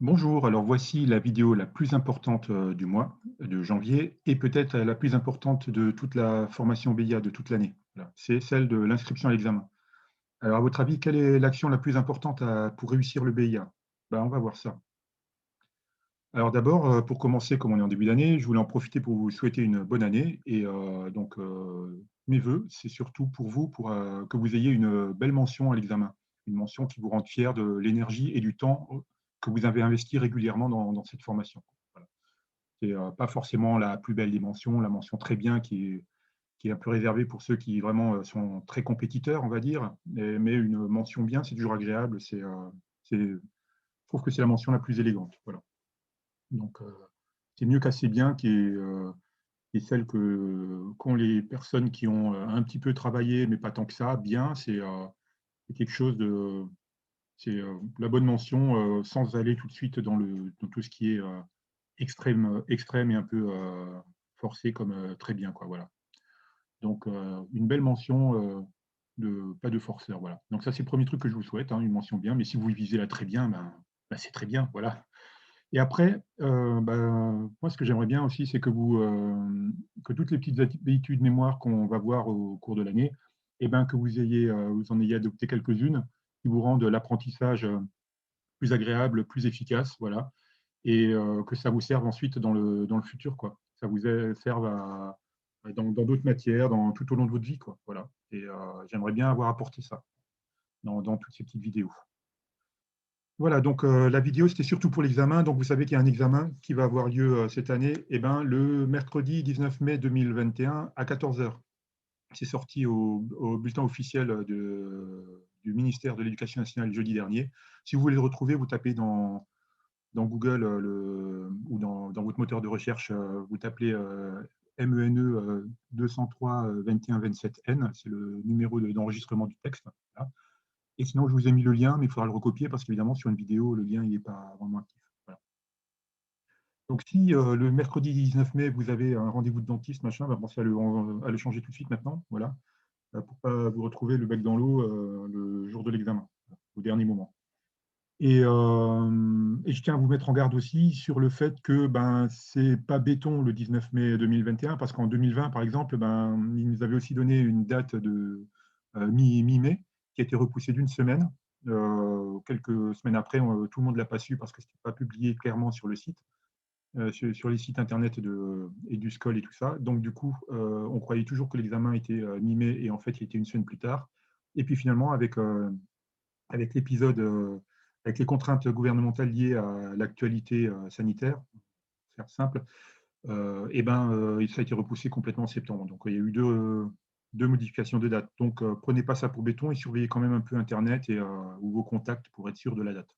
Bonjour, alors voici la vidéo la plus importante du mois de janvier et peut-être la plus importante de toute la formation BIA de toute l'année. Voilà. C'est celle de l'inscription à l'examen. Alors à votre avis, quelle est l'action la plus importante pour réussir le BIA? Ben, on va voir ça. Alors d'abord, pour commencer, comme on est en début d'année, je voulais en profiter pour vous souhaiter une bonne année et mes vœux, c'est surtout pour vous, pour que vous ayez une belle mention à l'examen, une mention qui vous rende fier de l'énergie et du temps que vous avez investi régulièrement dans cette formation. Voilà. C'est pas forcément la plus belle des mentions, la mention très bien qui est un peu réservée pour ceux qui vraiment sont très compétiteurs, on va dire, mais une mention bien, c'est toujours agréable. Je trouve que c'est la mention la plus élégante. Voilà. Donc, c'est mieux qu'assez bien, qui est celle qu'ont les personnes qui ont un petit peu travaillé, mais pas tant que ça. Bien, c'est quelque chose de. C'est la bonne mention sans aller tout de suite dans tout ce qui est extrême et un peu forcé comme très bien, quoi. Voilà. Donc, une belle mention pas de forceur. Voilà. Donc, ça, c'est le premier truc que je vous souhaite, hein, une mention bien. Mais si vous visez là très bien, ben, c'est très bien. Voilà. Et après, moi, ce que j'aimerais bien aussi, c'est que toutes les petites habitudes mémoire qu'on va voir au cours de l'année, eh ben, que vous en ayez adopté quelques-unes qui vous rendent l'apprentissage plus agréable, plus efficace, voilà, et que ça vous serve ensuite dans le futur, quoi. Ça vous serve dans d'autres matières, tout au long de votre vie, quoi. Voilà. Et j'aimerais bien avoir apporté ça dans toutes ces petites vidéos. Voilà, donc la vidéo, c'était surtout pour l'examen. Donc, vous savez qu'il y a un examen qui va avoir lieu cette année, eh ben, le mercredi 19 mai 2021 à 14 heures. C'est sorti au bulletin officiel du ministère de l'Éducation nationale jeudi dernier. Si vous voulez le retrouver, vous tapez dans Google ou dans votre moteur de recherche, vous tapez MENE 203 21 27N, c'est le numéro d'enregistrement du texte. Voilà. Et sinon, je vous ai mis le lien, mais il faudra le recopier parce qu'évidemment, sur une vidéo, le lien n'est pas vraiment actif. Voilà. Donc, si le mercredi 19 mai, vous avez un rendez-vous de dentiste, machin, bah, pensez à le changer tout de suite maintenant, voilà, pour ne pas vous retrouver le bec dans l'eau le jour de l'examen, au dernier moment. Et je tiens à vous mettre en garde aussi sur le fait que ben, ce n'est pas béton le 19 mai 2021, parce qu'en 2020, par exemple, ben, ils nous avaient aussi donné une date de mi-mai qui a été repoussée d'une semaine. Quelques semaines après, tout le monde ne l'a pas su parce que ce n'était pas publié clairement sur le site, sur les sites internet et du SCOL et tout ça. Donc, du coup, on croyait toujours que l'examen était mi-mai et en fait, il était une semaine plus tard. Et puis finalement, avec l'épisode, avec les contraintes gouvernementales liées à l'actualité sanitaire, pour faire simple, et ben, ça a été repoussé complètement en septembre. Donc, il y a eu deux modifications de date. Donc, prenez pas ça pour béton et surveillez quand même un peu Internet ou vos contacts pour être sûr de la date.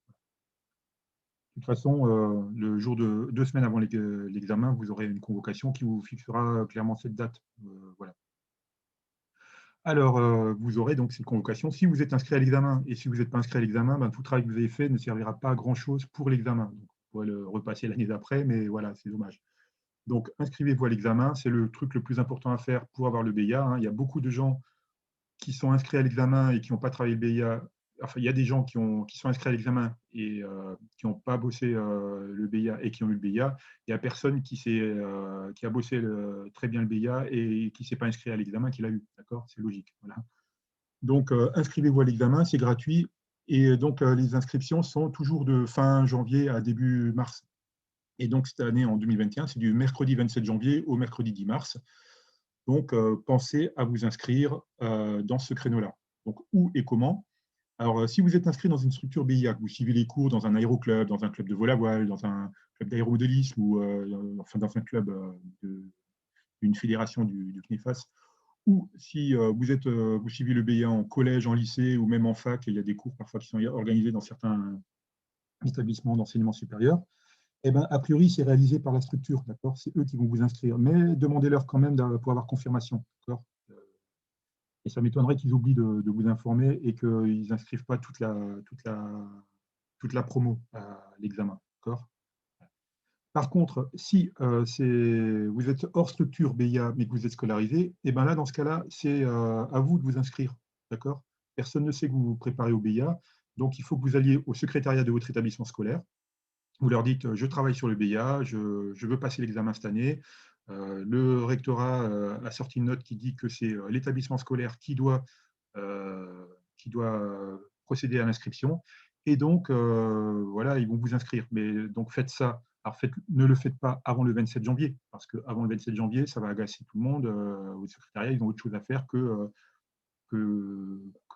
De toute façon, le jour de 2 semaines avant l'examen, vous aurez une convocation qui vous fixera clairement cette date. Voilà. Alors, vous aurez donc cette convocation si vous êtes inscrit à l'examen. Et si vous n'êtes pas inscrit à l'examen, ben, tout le travail que vous avez fait ne servira pas à grand-chose pour l'examen. Donc, vous pourrez le repasser l'année d'après, mais voilà, c'est dommage. Donc, inscrivez-vous à l'examen. C'est le truc le plus important à faire pour avoir le BIA, hein. Il y a beaucoup de gens qui sont inscrits à l'examen et qui n'ont pas travaillé le BIA. Enfin, il y a des gens qui sont inscrits à l'examen et qui n'ont pas bossé le BIA et qui ont eu le BIA. Il n'y a personne qui a bossé très bien le BIA et qui ne s'est pas inscrit à l'examen qui l'a eu. D'accord? C'est logique. Voilà. Donc, inscrivez-vous à l'examen, c'est gratuit. Et donc, les inscriptions sont toujours de fin janvier à début mars. Et donc, cette année, en 2021, c'est du mercredi 27 janvier au mercredi 10 mars. Donc, pensez à vous inscrire dans ce créneau-là. Donc, où et comment? Alors, si vous êtes inscrit dans une structure BIA, que vous suivez les cours dans un aéroclub, dans un club de vol à voile, dans un club d'aérodélisme ou enfin, dans un club d'une fédération du CNEFAS, ou si vous suivez le BIA en collège, en lycée ou même en fac, et il y a des cours parfois qui sont organisés dans certains établissements d'enseignement supérieur, eh ben, a priori, c'est réalisé par la structure, d'accord? C'est eux qui vont vous inscrire, mais demandez-leur quand même pour avoir confirmation, d'accord? Et ça m'étonnerait qu'ils oublient de vous informer et qu'ils n'inscrivent pas toute la promo à l'examen, d'accord? Par contre, si vous êtes hors structure BIA, mais que vous êtes scolarisé, et ben là, dans ce cas-là, c'est à vous de vous inscrire. D'accord? Personne ne sait que vous vous préparez au BIA. Donc, il faut que vous alliez au secrétariat de votre établissement scolaire Vous leur dites, je travaille sur le BIA, je veux passer l'examen cette année. Le rectorat a sorti une note qui dit que c'est l'établissement scolaire qui doit procéder à l'inscription. Et donc, voilà, ils vont vous inscrire. Mais donc, faites ça. Alors, ne le faites pas avant le 27 janvier, parce qu'avant le 27 janvier, ça va agacer tout le monde. Au secrétariat, ils ont autre chose à faire que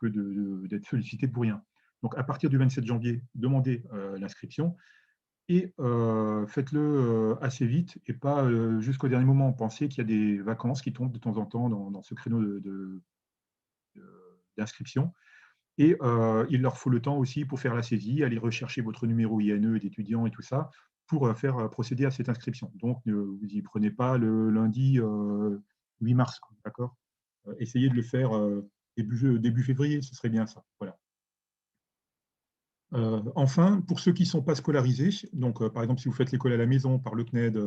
d'être sollicités pour rien. Donc, à partir du 27 janvier, demandez l'inscription et faites-le assez vite et pas jusqu'au dernier moment. Pensez qu'il y a des vacances qui tombent de temps en temps dans ce créneau d'inscription. Et il leur faut le temps aussi pour faire la saisie, aller rechercher votre numéro INE d'étudiant et tout ça, pour faire procéder à cette inscription. Donc, vous n'y prenez pas le lundi 8 mars, d'accord. Essayez de le faire début février, ce serait bien ça. Voilà. Enfin, pour ceux qui ne sont pas scolarisés, donc par exemple si vous faites l'école à la maison par le CNED,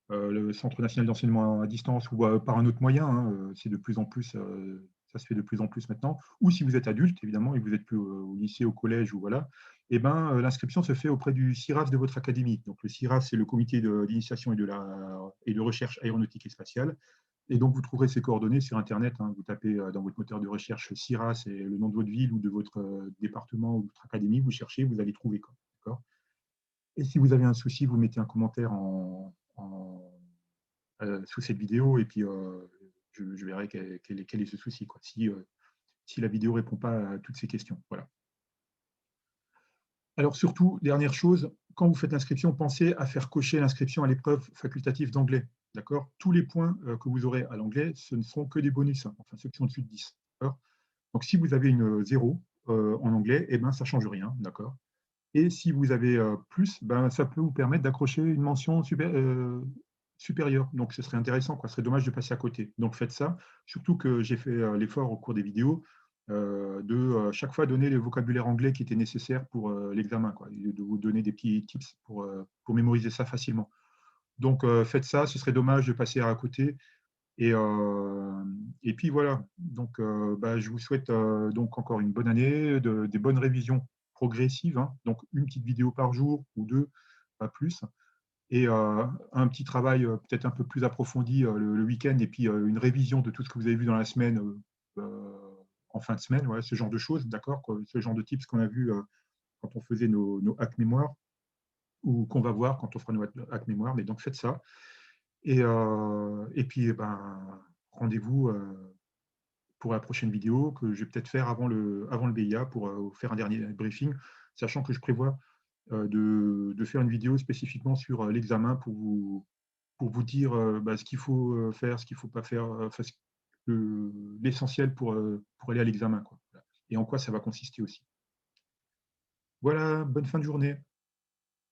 le Centre national d'enseignement à distance ou par un autre moyen, hein, c'est de plus en plus, ça se fait de plus en plus maintenant, ou si vous êtes adulte évidemment et que vous êtes plus au lycée, au collège ou voilà, et ben l'inscription se fait auprès du CIRAS de votre académie. Donc le CIRAS c'est le comité d'initiation et de recherche aéronautique et spatiale. Et donc, vous trouverez ces coordonnées sur Internet, hein. Vous tapez dans votre moteur de recherche CIRAS et le nom de votre ville ou de votre département ou de votre académie, vous cherchez, vous allez trouver. Et si vous avez un souci, vous mettez un commentaire sous cette vidéo et puis je verrai quel est ce souci, quoi, si la vidéo ne répond pas à toutes ces questions. Voilà. Alors surtout, dernière chose, quand vous faites l'inscription, pensez à faire cocher l'inscription à l'épreuve facultative d'anglais. D'accord. Tous les points que vous aurez à l'anglais, ce ne seront que des bonus, hein, enfin ceux qui sont au-dessus de 10. Donc si vous avez une 0 en anglais, eh ben, ça ne change rien. D'accord. Et si vous avez plus, ben, ça peut vous permettre d'accrocher une mention supérieure. Donc ce serait intéressant, quoi. Ce serait dommage de passer à côté. Donc faites ça, surtout que j'ai fait l'effort au cours des vidéos de chaque fois donner le vocabulaire anglais qui était nécessaire pour l'examen, quoi, et de vous donner des petits tips pour mémoriser ça facilement. Donc faites ça, ce serait dommage de passer à côté. Et, et puis voilà, donc bah, je vous souhaite donc encore une bonne année, des bonnes révisions progressives, hein. Donc une petite vidéo par jour ou deux, pas plus, et un petit travail peut-être un peu plus approfondi le week-end, et puis une révision de tout ce que vous avez vu dans la semaine en fin de semaine, voilà, ce genre de choses, d'accord, ce genre de tips qu'on a vu quand on faisait nos hacks mémoire, ou qu'on va voir quand on fera nos hacks mémoire, mais donc faites ça. Et puis, eh ben, rendez-vous pour la prochaine vidéo que je vais peut-être faire avant le BIA pour vous faire un dernier briefing, sachant que je prévois de faire une vidéo spécifiquement sur l'examen pour vous dire bah, ce qu'il faut faire, ce qu'il ne faut pas faire, enfin, l'essentiel pour aller à l'examen, quoi. Et en quoi ça va consister aussi. Voilà, bonne fin de journée.